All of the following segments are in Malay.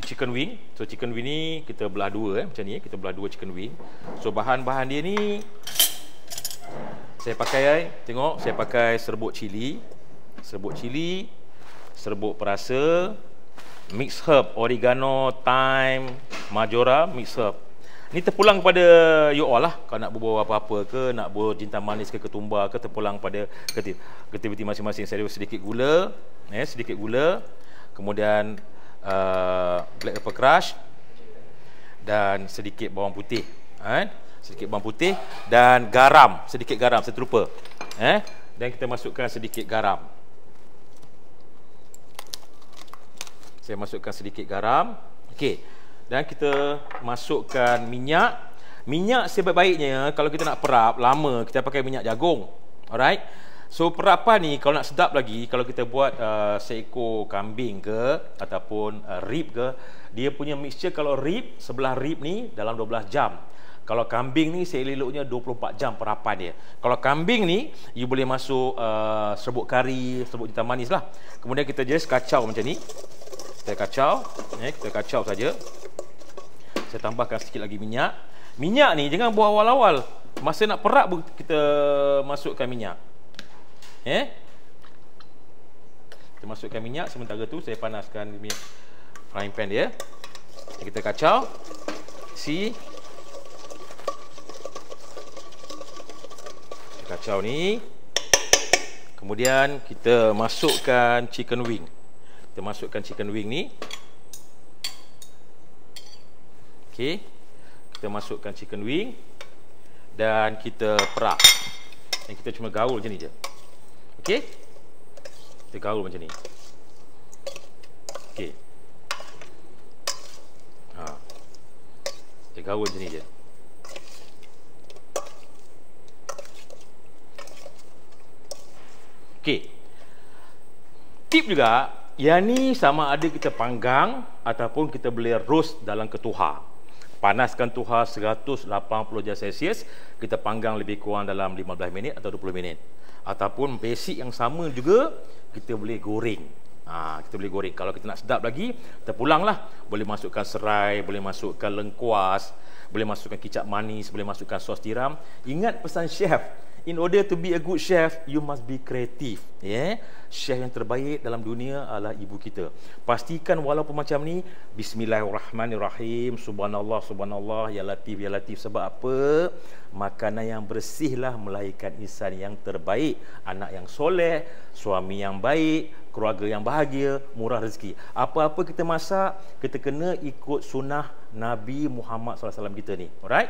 chicken wing. So chicken wing ni kita belah dua macam ni, kita belah dua chicken wing. So bahan-bahan dia ni saya pakai, tengok saya pakai serbuk cili, serbuk perasa, mix herb, oregano, thyme, marjoram, mix herb. Ni terpulang kepada you all lah. Kalau nak bubuh apa-apa ke, nak bubuh jintan manis ke ketumbar ke, terpulang pada kreativiti masing-masing. Saya ada sedikit gula, kemudian black pepper crush dan sedikit bawang putih, sedikit bawang putih dan garam, sedikit garam, saya terlupa. Dan kita masukkan sedikit garam. Saya masukkan sedikit garam. Okey. Dan kita masukkan minyak. Minyak sebaik-baiknya kalau kita nak perap lama, kita pakai minyak jagung. Alright. So perapan ni kalau nak sedap lagi, kalau kita buat seekor kambing ke ataupun rib ke, dia punya mixture, kalau rib, sebelah rib ni dalam 12 jam. Kalau kambing ni seelok-eloknya 24 jam perapan dia. Kalau kambing ni you boleh masuk serbuk kari, serbuk hitam manis lah. Kemudian kita just kacau macam ni. Kita kacau saja. Saya tambahkan sedikit lagi minyak. Minyak ni jangan buat awal-awal. Masa nak perap kita masukkan minyak. Kita masukkan minyak, sementara tu saya panaskan frying pan dia. Kita kacau. Kacau ni. Kemudian kita masukkan chicken wing. Ni. Okey. Kita masukkan chicken wing dan kita perap. Dan kita cuma gaul macam ni je. Okey. Kita gaul macam ni. Okey. Kita gaul macam ni je. Okey. Tip juga, yang ni sama ada kita panggang ataupun kita boleh roast dalam ketuhar. Panaskan tuhar 180 darjah Celsius, kita panggang lebih kurang dalam 15 minit atau 20 minit. Ataupun basic yang sama juga, kita boleh goreng. Kita boleh goreng. Kalau kita nak sedap lagi, terpulanglah. Boleh masukkan serai, boleh masukkan lengkuas, boleh masukkan kicap manis, boleh masukkan sos tiram. Ingat pesan chef, in order to be a good chef, you must be creative. Chef yang terbaik dalam dunia adalah ibu kita. Pastikan walaupun macam ni, bismillahirrahmanirrahim, subhanallah, subhanallah, ya latif, ya latif. Sebab apa? Makanan yang bersihlah melahirkan insan yang terbaik, anak yang soleh, suami yang baik, keluarga yang bahagia, murah rezeki. Apa-apa kita masak, kita kena ikut sunnah Nabi Muhammad SAW kita ni. Alright?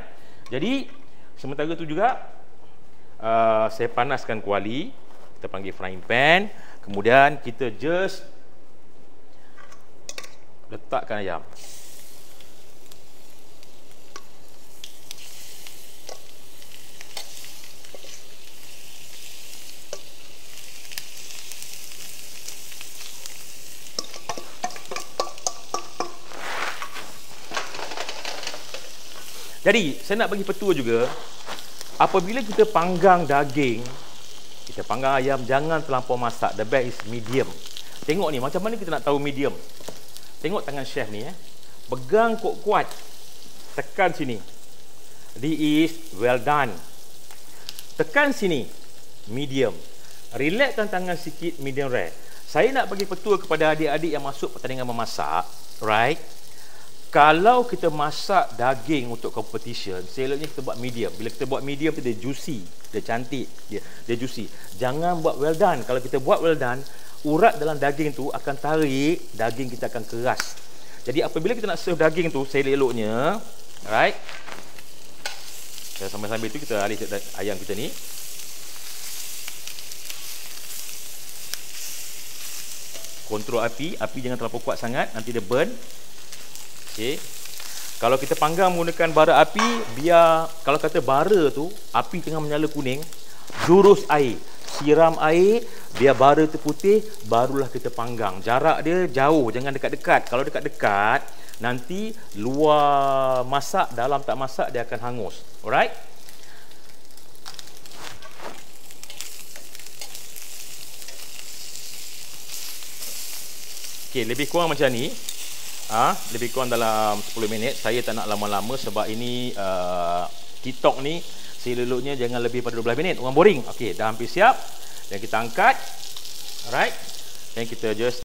Jadi, sementara tu juga, saya panaskan kuali, kita panggil frying pan, kemudian kita just letakkan ayam. Jadi, saya nak bagi petua juga, apabila kita panggang daging, kita panggang ayam, jangan terlampau masak. The best is medium. Tengok ni, macam mana kita nak tahu medium? Tengok tangan chef ni. Pegang kuat-kuat. Tekan sini. This is well done. Tekan sini. Medium. Relaxkan tangan sikit, medium rare. Saya nak bagi petua kepada adik-adik yang masuk pertandingan memasak. Right? Kalau kita masak daging untuk competition, seloknya kita buat medium. Bila kita buat medium tu dia juicy, dia cantik, dia juicy. Jangan buat well done. Kalau kita buat well done, urat dalam daging tu akan tarik, daging kita akan keras. Jadi apabila kita nak serve daging tu, selok-eloknya, right? Dan sambil-sambil tu kita alih ayam kita ni. Kontrol api jangan terlalu kuat sangat, nanti dia burn. Okay. Kalau kita panggang menggunakan bara api, biar kalau kata bara tu api tengah menyala kuning, jurus air, siram air biar bara tu putih, barulah kita panggang. Jarak dia jauh, jangan dekat-dekat. Kalau dekat-dekat, nanti luar masak, dalam tak masak, dia akan hangus. Alright? Okay, lebih kurang macam ni. lebih kurang dalam 10 minit. Saya tak nak lama-lama sebab ini TikTok ni seleloknya jangan lebih pada 12 minit. Orang boring. Okey, dah hampir siap. Dan kita angkat. Alright. Dan kita just